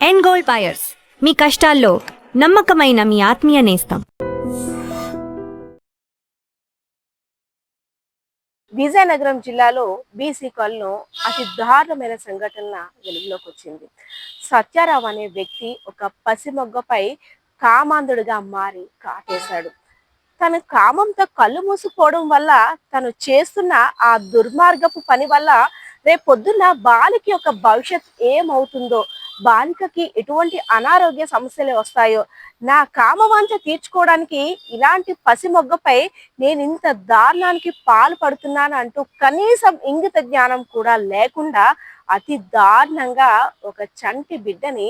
End gold buyers, మీ కష్టాల్లో నమ్మకమైన మీ ఆత్మీయ నేస్తం. విజయనగరం జిల్లాలో బీసీ కాలనీలో అతి దారుణమైన సంఘటన వెలుగులోకి వచ్చింది. సత్యారావు అనే వ్యక్తి ఒక పసిమొగ్గపై కామాంధుడిగా మారి కాటేశాడు. తన కామంతో కళ్ళు మూసుకుపోవడం వల్ల తను చేస్తున్న ఆ దుర్మార్గపు పని వల్ల రేపొద్దున్న బాలిక యొక్క భవిష్యత్ ఏమవుతుందో, బాలికకి ఎటువంటి అనారోగ్య సమస్యలు వస్తాయో, నా కామవాంఛ తీర్చుకోవడానికి ఇలాంటి పసిమొగ్గపై నేను ఇంత దారుణానికి పాల్పడుతున్నాను అంటూ కనీసం ఇంగిత జ్ఞానం కూడా లేకుండా అతి దారుణంగా ఒక చంటి బిడ్డని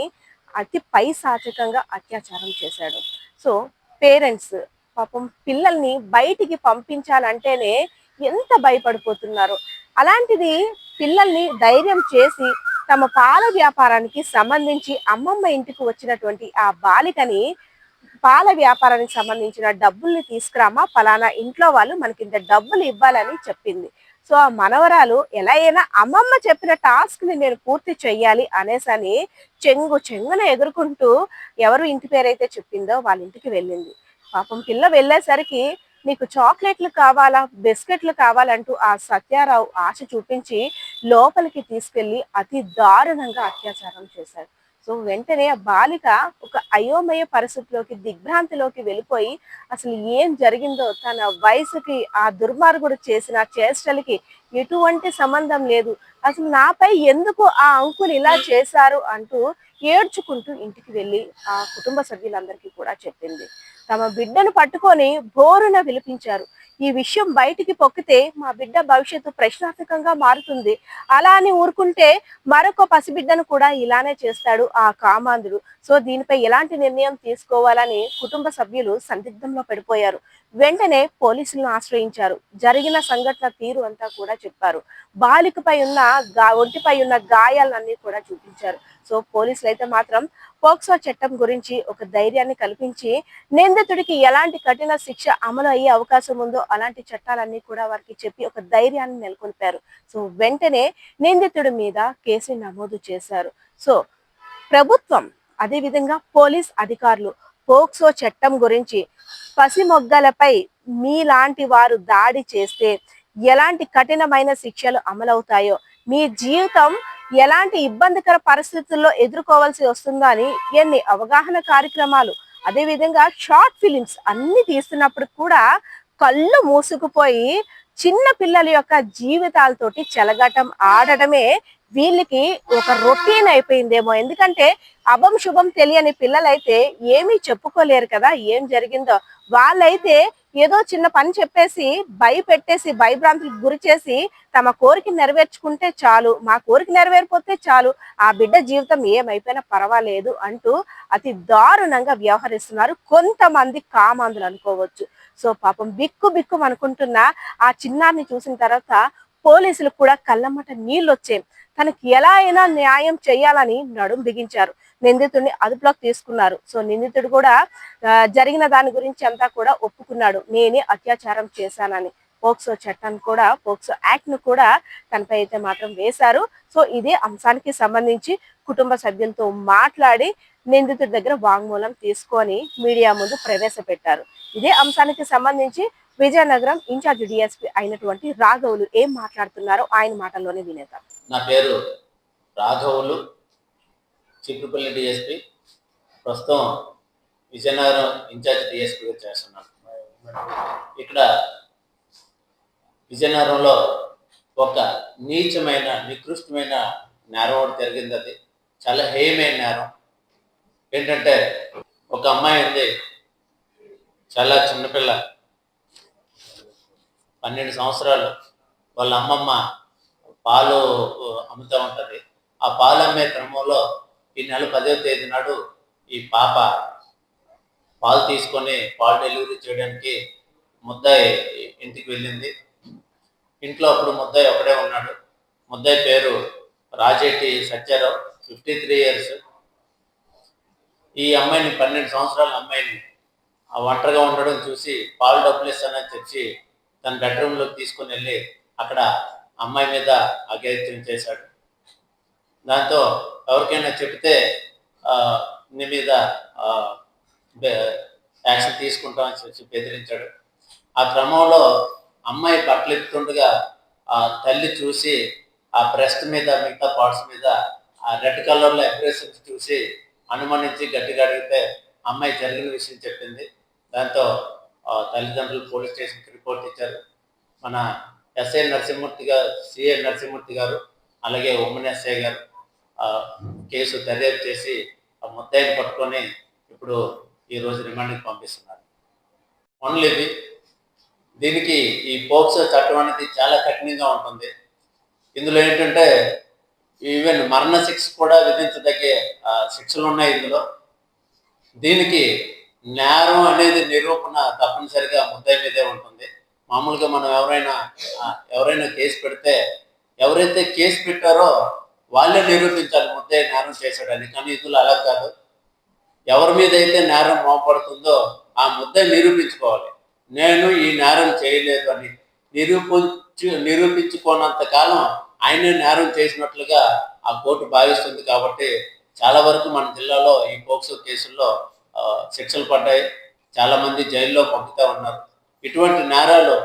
అతి పైశాచికంగా అత్యాచారం చేశాడు. సో పేరెంట్స్ పాపం పిల్లల్ని బయటికి పంపించాలంటేనే ఎంత భయపడిపోతున్నారు. అలాంటిది పిల్లల్ని ధైర్యం చేసి తమ పాల వ్యాపారానికి సంబంధించి అమ్మమ్మ ఇంటికి వచ్చినటువంటి ఆ బాలికని పాల వ్యాపారానికి సంబంధించిన డబ్బుల్ని తీసుకురామా, ఫలానా ఇంట్లో వాళ్ళు మనకి ఇంత డబ్బులు ఇవ్వాలని చెప్పింది. సో ఆ మనవరాలు ఎలా అయినా అమ్మమ్మ చెప్పిన టాస్క్ ని నేను పూర్తి చెయ్యాలి అనేసని చెంగున ఎగురుకుంటూ ఎవరు ఇంటి పేరైతే చెప్పిందో వాళ్ళ ఇంటికి వెళ్ళింది. పాపం పిల్ల వెళ్ళేసరికి నీకు చాక్లెట్లు కావాలా, బిస్కెట్లు కావాలంటూ ఆ సత్యారావు ఆశ చూపించి లోపలికి తీసుకెళ్లి అతి దారుణంగా అత్యాచారం చేశాడు. సో వెంటనే ఆ బాలిక ఒక అయోమయ పరిస్థితిలోకి, దిగ్భ్రాంతిలోకి వెళ్ళిపోయి అసలు ఏం జరిగిందో, తన వయసుకి ఆ దుర్మార్గుడు చేసిన చేష్టలకి ఎటువంటి సంబంధం లేదు, అసలు నాపై ఎందుకు ఆ అంకులు ఇలా చేశారు అంటూ ఏడ్చుకుంటూ ఇంటికి వెళ్ళి ఆ కుటుంబ సభ్యులందరికీ కూడా చెప్పింది. తమ బిడ్డను పట్టుకొని బోరున విలిపించారు. ఈ విషయం బయటికి పొక్కితే మా బిడ్డ భవిష్యత్తు ప్రశ్నార్థకంగా మారుతుంది, అలా అని ఊరుకుంటే మరొక పసిబిడ్డను కూడా ఇలానే చేస్తాడు ఆ కామాంధుడు. సో దీనిపై ఎలాంటి నిర్ణయం తీసుకోవాలని కుటుంబ సభ్యులు సందిగ్ధంలో పడిపోయారు. వెంటనే పోలీసులను ఆశ్రయించారు. జరిగిన సంఘటన తీరు అంతా కూడా చెప్పారు. బాలికపై ఉన్న ఒంటిపై ఉన్న గాయాలన్నీ కూడా చూపించారు. సో పోలీసులు అయితే మాత్రం పోక్సో చట్టం గురించి ఒక ధైర్యాన్ని కల్పించి నిందితుడికి ఎలాంటి కఠిన శిక్ష అమలు అయ్యే అవకాశం ఉందో అలాంటి చట్టాలన్నీ కూడా వారికి చెప్పి ఒక ధైర్యాన్ని నెలకొల్పారు. సో వెంటనే నిందితుడి మీద కేసు నమోదు చేశారు. సో ప్రభుత్వం అదేవిధంగా పోలీస్ అధికారులు పోక్సో చట్టం గురించి పసిమొగ్గలపై మీలాంటి వారు దాడి చేస్తే ఎలాంటి కఠినమైన శిక్షలు అమలవుతాయో, మీ జీవితం ఎలాంటి ఇబ్బందికర పరిస్థితుల్లో ఎదుర్కోవాల్సి వస్తుందో అని ఎన్ని అవగాహన కార్యక్రమాలు, అదేవిధంగా షార్ట్ ఫిలిమ్స్ అన్ని తీస్తున్నప్పుడు కూడా కళ్ళు మూసుకుపోయి చిన్న పిల్లల యొక్క జీవితాలతోటి చెలగటం ఆడటమే వీళ్ళకి ఒక రొటీన్ అయిపోయిందేమో. ఎందుకంటే అభం శుభం తెలియని పిల్లలైతే ఏమీ చెప్పుకోలేరు కదా ఏం జరిగిందో. వాళ్ళైతే ఏదో చిన్న పని చెప్పేసి భయపెట్టేసి భయభ్రాంతులకు గురి చేసి తమ కోరిక నెరవేర్చుకుంటే చాలు, మా కోరిక నెరవేరిపోతే చాలు, ఆ బిడ్డ జీవితం ఏమైపోయినా పర్వాలేదు అంటూ అతి దారుణంగా వ్యవహరిస్తున్నారు కొంతమంది కామాంధులు అనుకోవచ్చు. సో పాపం బిక్కు అనుకుంటున్న ఆ చిన్నారిని చూసిన తర్వాత పోలీసులు కూడా కళ్ళమ్మట నీళ్ళు వచ్చాయి. తనకి ఎలా అయినా న్యాయం చేయాలని నడుం బిగించారు. నిందితుడిని అదుపులోకి తీసుకున్నారు. సో నిందితుడు కూడా జరిగిన దాని గురించి అంతా కూడా ఒప్పుకున్నాడు, నేనే అత్యాచారం చేశానని. పోక్సో చట్టాన్ని కూడా, పోక్సో యాక్ట్ ను కూడా తనపై అయితే మాత్రం వేశారు. సో ఇదే అంశానికి సంబంధించి కుటుంబ సభ్యులతో మాట్లాడి నిందితుడి దగ్గర వాంగ్మూలం తీసుకొని మీడియా ముందు ప్రవేశపెట్టారు. ఇదే అంశానికి సంబంధించి విజయనగరం ఇన్ఛార్జ్ డిఎస్పీ అయినటువంటి రాఘవులు ఏం మాట్లాడుతున్నారో ఆయన మాటల్లోనే వినేద్దాం. నా పేరు రాఘవులు, చిప్పుపల్లి డిఎస్పీ. ప్రస్తుతం విజయనగరం ఇన్ఛార్జ్ డిఎస్పీగా చేస్తున్నాను. ఇక్కడ విజయనగరంలో ఒక నీచమైన నికృష్టమైన నేరం ఒకటి జరిగింది. అది చాలా హేయమైన నేరం. ఏంటంటే ఒక అమ్మాయి ఉంది, చాలా చిన్నపిల్ల, 12 సంవత్సరాలు. వాళ్ళ అమ్మమ్మ పాలు అమ్ముతూ ఉంటుంది. ఆ పాలు అమ్మే క్రమంలో ఈ నెల 10వ తేదీ నాడు ఈ పాప పాలు తీసుకొని పాలు డెలివరీ చేయడానికి ముద్దాయి ఇంటికి వెళ్ళింది. ఇంట్లో అప్పుడు ముద్దాయి ఒకడే ఉన్నాడు. ముద్దాయి పేరు రాజేటి సత్యారావు, 53 ఇయర్స్. ఈ అమ్మాయిని, 12 సంవత్సరాల అమ్మాయిని ఆ ఒంటరిగా ఉండడం చూసి పాలు డబ్బులు ఇస్తానని తెచ్చి తన బెడ్రూమ్లోకి తీసుకుని వెళ్ళి అక్కడ అమ్మాయి మీద అఘాయిత్యం చేశాడు. దాంతో ఎవరికైనా చెప్తే నీ మీద ఆ, యాక్షన్ తీసుకుంటామని చెప్పి బెదిరించాడు. ఆ క్రమంలో అమ్మాయి బట్టలు ఎత్తుతుండగా ఆ తల్లి చూసి ఆ బ్రెస్ట్ మీద మిగతా పార్ట్స్ మీద ఆ రెడ్ కలర్లో అబ్రేషన్స్ చూసి అనుమానించి గట్టిగా అడిగితే అమ్మాయి జరిగిన విషయం చెప్పింది. దాంతో తల్లిదండ్రులు పోలీస్ స్టేషన్కి రిపోర్ట్ ఇచ్చారు. మన ఎస్ఐ నరసింహమూర్తి గారు, సిఐ నరసింహమూర్తి గారు, అలాగే ఉమ్మన్ ఎస్ఐ గారు కేసు దర్యాప్తు చేసి ఆ ముద్దాయిని పట్టుకొని ఇప్పుడు ఈరోజు రిమాండ్కి పంపిస్తున్నారు. ఓన్లీ ఇది. దీనికి ఈ పోక్సో చట్టం అనేది చాలా కఠినంగా ఉంటుంది. ఇందులో ఏంటంటే ఈవెన్ మరణ శిక్ష కూడా విధించదగ్గే శిక్షలు ఉన్నాయి ఇందులో. దీనికి నేరం అనేది నిరూపణ తప్పనిసరిగా ముద్దాయి మీదే ఉంటుంది. మామూలుగా మనం ఎవరైనా కేసు పెడితే ఎవరైతే కేసు పెట్టారో వాళ్ళే నిరూపించాలి ముద్దాయి నేరం చేశాడని. కానీ ఇందులో అలా కాదు. ఎవరి మీద అయితే నేరం మోపడుతుందో ఆ ముద్దాయి నిరూపించుకోవాలి, నేను ఈ నేరం చేయలేదు అని. నిరూపించుకోనంత కాలం ఆయనే నేరం చేసినట్లుగా ఆ కోర్టు భావిస్తుంది. కాబట్టి చాలా వరకు మన జిల్లాలో ఈ పోక్సో కేసుల్లో శిక్షలు పడ్డాయి. చాలా మంది జైల్లో పంపుతా ఉన్నారు. ఇటువంటి నేరాలు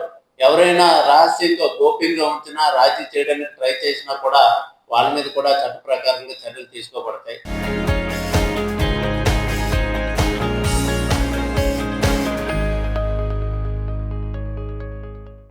ఎవరైనా రహస్యంగా గోప్యంగా ఉంచినా, రాజీ చేయడానికి ట్రై చేసినా కూడా వాళ్ళ మీద కూడా చట్ట ప్రకారంగా చర్యలు తీసుకోబడతాయి.